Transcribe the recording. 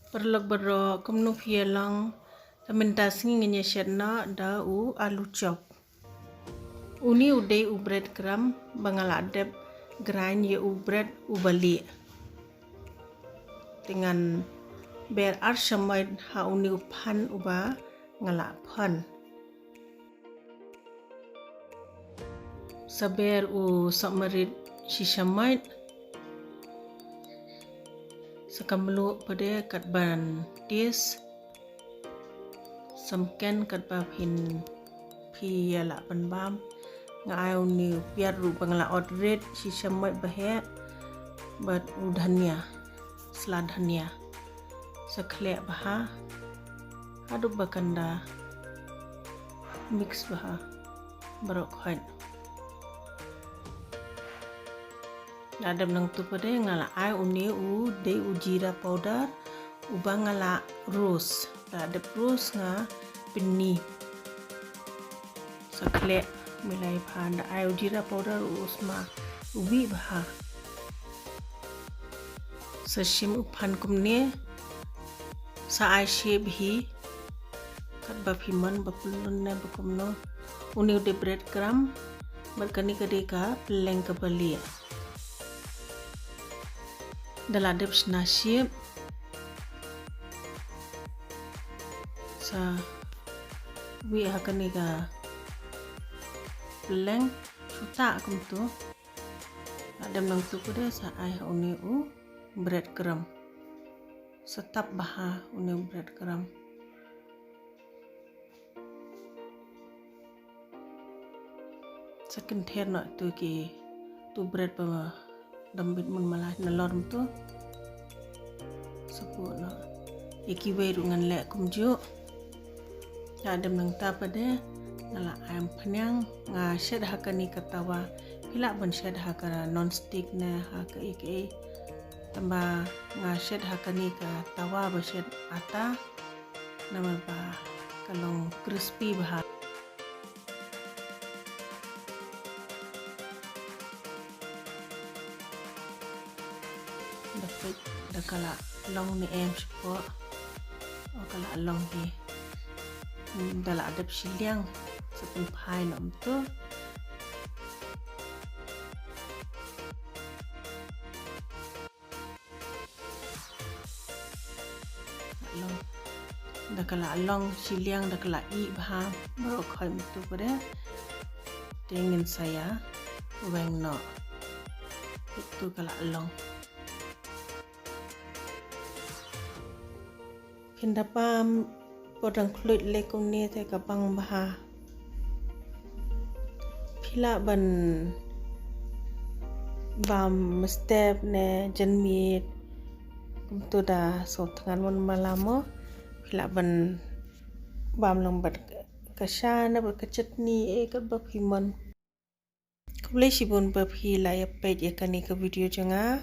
Perlok berok kumnu lang taminta singinya syedna da alu chop. Uni udai bread crumb bangaladep grind ye bread bali. Dengan ber arsyamait ha uni upan uba ngala pan. Saber sakmarit shishamait sakamlu pada kat ban tis samken kat bapin pi ala ban bam ngai uni piar ru bangla odred shishamait bahe bat udhania seladhania sakhle baha adu bakanda mix baha barok khain ada nang tu pada ngala ai uni de jira powder ubang ngala rose ada rose nga pini sakle milai phanda ai jira powder usma ubi baha sashim uphan kumne sa ai shape hi kat baphiman bapulun na bakumno uni de bread crumb berkani kadeka peleng kabali daladep snaship sa wi hakani ka peleng suta kumtu adem nang tu kuda sa ai uni bread crumb setap baha uni bread crumb second hair nak tu ki tu bread pa dambit mun malah nalorm tu sebut nak iki weru ngan lek kumju adem nang ta pada ngala ayam penyang nga shed hakani katawa pila ban shed hakara non stick na haka iki tamba nga shed hakani ka tawa ba shed ata nama ba kalong crispy bah dapat dakala long ni em support o kala long di dala adap siliang sepun pai nom tu long dakala long siliang dakala i bah baru khoi tu pada dengan saya weng no itu kala long Kindapam podang kulit lekung ni te kapang baha pila ban bam step ne janmit kumtu da sop tangan mon malamo pila ban bam lang bat kasana bat kachetni kat bapimon kuble sibun bapi la ya page ekani ka video janga